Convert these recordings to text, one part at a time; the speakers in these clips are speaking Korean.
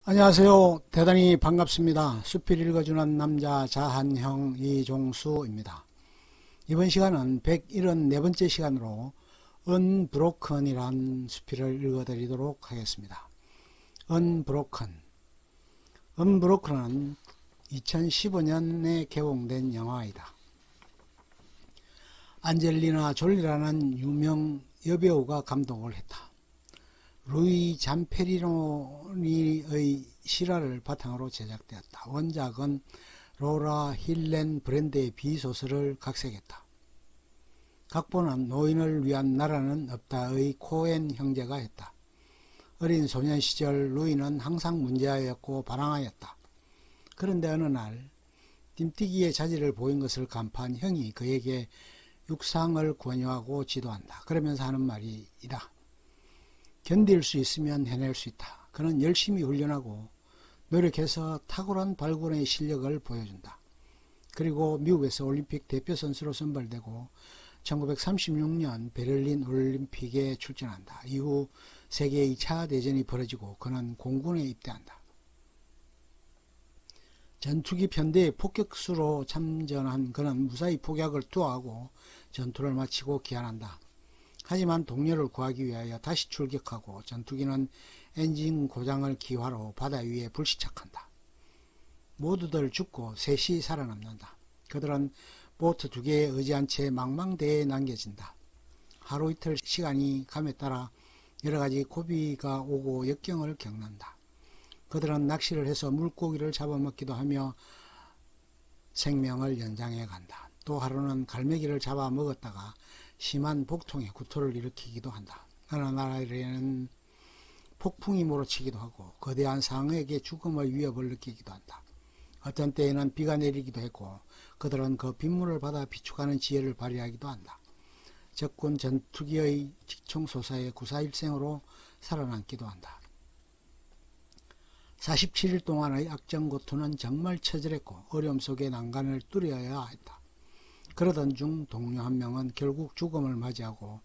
안녕하세요. 대단히 반갑습니다. 수필 읽어주는 남자 자한형 이종수입니다. 이번 시간은 174번째 시간으로 언브로큰이란 수필을 읽어드리도록 하겠습니다. 언브로큰은 2015년에 개봉된 영화이다. 안젤리나 졸리라는 유명 여배우가 감독을 했다. 루이 잠페리노니의 실화를 바탕으로 제작되었다. 원작은 로라 힐렌 브랜드의 비소설을 각색했다. 각본은 노인을 위한 나라는 없다의 코엔 형제가 했다. 어린 소년 시절 루이는 항상 문제아였고 반항하였다. 그런데 어느 날 띠뛰기의 자질을 보인 것을 간파한 형이 그에게 육상을 권유하고 지도한다. 그러면서 하는 말이 이다. 견딜 수 있으면 해낼 수 있다. 그는 열심히 훈련하고 노력해서 탁월한 발군의 실력을 보여준다. 그리고 미국에서 올림픽 대표 선수로 선발되고 1936년 베를린 올림픽에 출전한다. 이후 세계 2차 대전이 벌어지고 그는 공군에 입대한다. 전투기 편대의 폭격수로 참전한 그는 무사히 폭약을 투하하고 전투를 마치고 귀환한다. 하지만 동료를 구하기 위하여 다시 출격하고 전투기는 엔진 고장을 기화로 바다 위에 불시착한다. 모두들 죽고 셋이 살아남는다. 그들은 보트 2개에 의지한 채 망망대해에 남겨진다. 하루 이틀 시간이 감에 따라 여러가지 고비가 오고 역경을 겪는다. 그들은 낚시를 해서 물고기를 잡아먹기도 하며 생명을 연장해 간다. 또 하루는 갈매기를 잡아먹었다가 심한 복통에 구토를 일으키기도 한다. 어느 나라에는 폭풍이 몰아치기도 하고 거대한 상어에게 죽음의 위협을 느끼기도 한다. 어떤 때에는 비가 내리기도 했고 그들은 그 빗물을 받아 비축하는 지혜를 발휘하기도 한다. 적군 전투기의 직총소사에 구사일생으로 살아남기도 한다. 47일 동안의 악정고투는 정말 처절했고 어려움 속에 난간을 뚫어야 했다. 그러던 중 동료 한 명은 결국 죽음을 맞이하고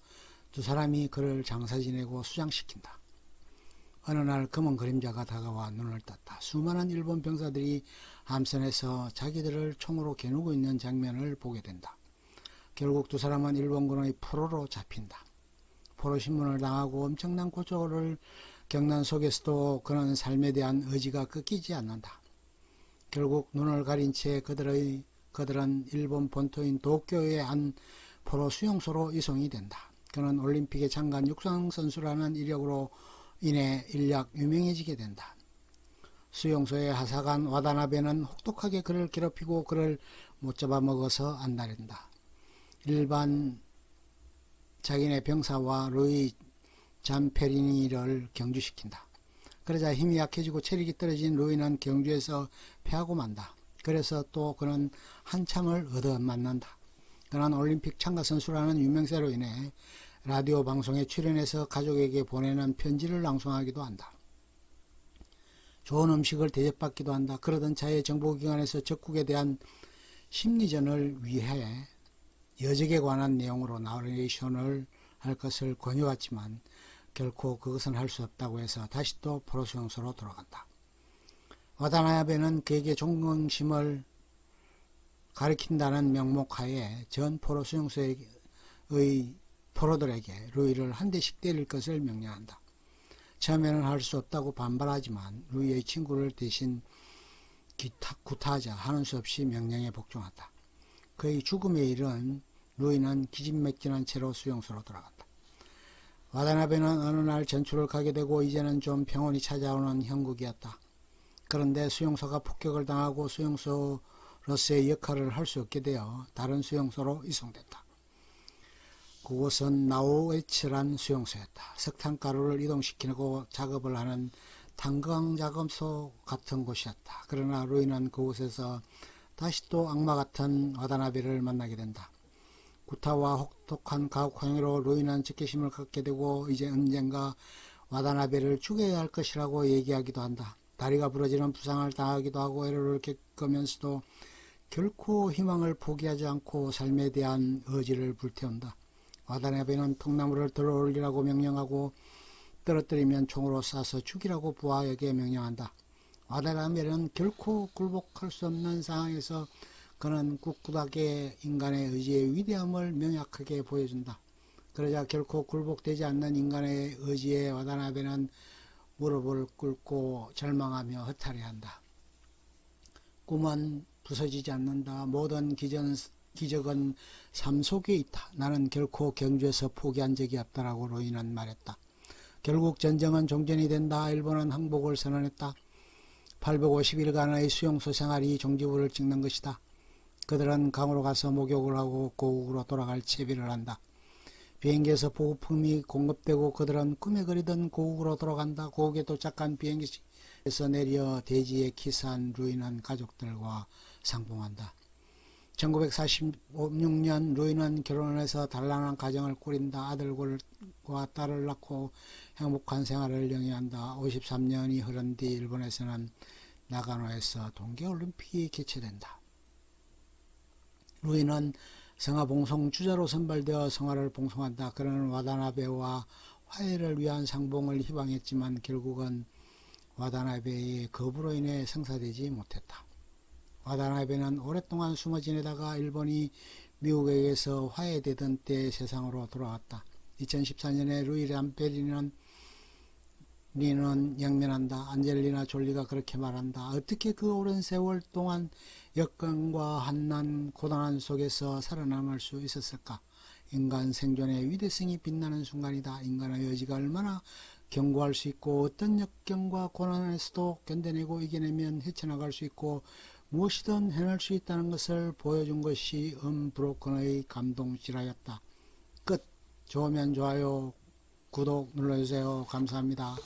두 사람이 그를 장사 지내고 수장시킨다. 어느 날 검은 그림자가 다가와 눈을 떴다. 수많은 일본 병사들이 함선에서 자기들을 총으로 겨누고 있는 장면을 보게 된다. 결국 두 사람은 일본군의 포로로 잡힌다. 포로신문을 당하고 엄청난 고초를 겪는 속에서도 그는 삶에 대한 의지가 꺾이지 않는다. 결국 눈을 가린 채 그들은 일본 본토인 도쿄의 한 포로 수용소로 이송이 된다. 그는 올림픽에 참가한 육상선수라는 이력으로 인해 일약 유명해지게 된다. 수용소의 하사관 와다나베는 혹독하게 그를 괴롭히고 그를 못 잡아먹어서 안달낸다. 일반 자기네 병사와 루이 잠페리니를 경주시킨다. 그러자 힘이 약해지고 체력이 떨어진 루이는 경주에서 패하고 만다. 그래서 또 그는 한참을 얻어맞는다. 그는 올림픽 참가 선수라는 유명세로 인해 라디오 방송에 출연해서 가족에게 보내는 편지를 낭송하기도 한다. 좋은 음식을 대접받기도 한다. 그러던 차에 정보기관에서 적국에 대한 심리전을 위해 여적에 관한 내용으로 나레이션을 할 것을 권유했지만 결코 그것은 할 수 없다고 해서 다시 또 포로 수용소로 돌아간다. 와다나베는 그에게 존경심을 가리킨다는 명목하에 전 포로 수용소의 포로들에게 루이를 한 대씩 때릴 것을 명령한다. 처음에는 할 수 없다고 반발하지만 루이의 친구를 대신 구타하자 하는 수 없이 명령에 복종한다. 그의 죽음에 이른 루이는 기진맥진한 채로 수용소로 돌아간다. 와다나베는 어느 날 전출을 가게 되고 이제는 좀 평온이 찾아오는 형국이었다. 그런데 수용소가 폭격을 당하고 수용소로서의 역할을 할 수 없게 되어 다른 수용소로 이송됐다. 그곳은 나우에츠란 수용소였다. 석탄가루를 이동시키고 작업을 하는 탄광작업소 같은 곳이었다. 그러나 루이는 그곳에서 다시 또 악마 같은 와다나베를 만나게 된다. 구타와 혹독한 가혹 행위로 루이는 적개심을 갖게 되고 이제 언젠가 와다나베를 죽여야 할 것이라고 얘기하기도 한다. 다리가 부러지는 부상을 당하기도 하고 애로를 겪으면서도 결코 희망을 포기하지 않고 삶에 대한 의지를 불태운다. 와다나베는 통나무를 들어올리라고 명령하고 떨어뜨리면 총으로 쏴서 죽이라고 부하에게 명령한다. 와다나벨은 결코 굴복할 수 없는 상황에서 그는 꿋꿋하게 인간의 의지의 위대함을 명확하게 보여준다. 그러자 결코 굴복되지 않는 인간의 의지에 와다나벨은 무릎을 꿇고 절망하며 허탈해한다. 꿈은 부서지지 않는다. 모든 기적은 삶 속에 있다. 나는 결코 경주에서 포기한 적이 없다라고 루이는 말했다. 결국 전쟁은 종전이 된다. 일본은 항복을 선언했다. 850일간의 수용소 생활이 종지부를 찍는 것이다. 그들은 강으로 가서 목욕을 하고 고국으로 돌아갈 채비를 한다. 비행기에서 보급품이 공급되고 그들은 꿈에 그리던 고국으로 돌아간다. 고국에 도착한 비행기에서 내려 대지에 키스한 루이는 가족들과 상봉한다. 1946년 루이는 결혼해서 단란한 가정을 꾸린다. 아들과 딸을 낳고 행복한 생활을 영위한다. 53년이 흐른 뒤 일본에서는 나가노에서 동계올림픽이 개최된다. 루이는 성화봉송 주자로 선발되어 성화를 봉송한다. 그는 와다나베와 화해를 위한 상봉을 희망했지만 결국은 와다나베의 거부로 인해 성사되지 못했다. 와다나베는 오랫동안 숨어 지내다가 일본이 미국에게서 화해되던 때 세상으로 돌아왔다. 2014년에 루이 람페리는 영면한다. 안젤리나 졸리가 그렇게 말한다. 어떻게 그 오랜 세월 동안 역경과 한난, 고난한 속에서 살아남을 수 있었을까? 인간 생존의 위대성이 빛나는 순간이다. 인간의 의지가 얼마나 견고할 수 있고 어떤 역경과 고난에서도 견뎌내고 이겨내면 헤쳐나갈 수 있고 무엇이든 해낼 수 있다는 것을 보여준 것이 언브로큰의 감동실화였다. 끝. 좋으면 좋아요, 구독 눌러주세요. 감사합니다.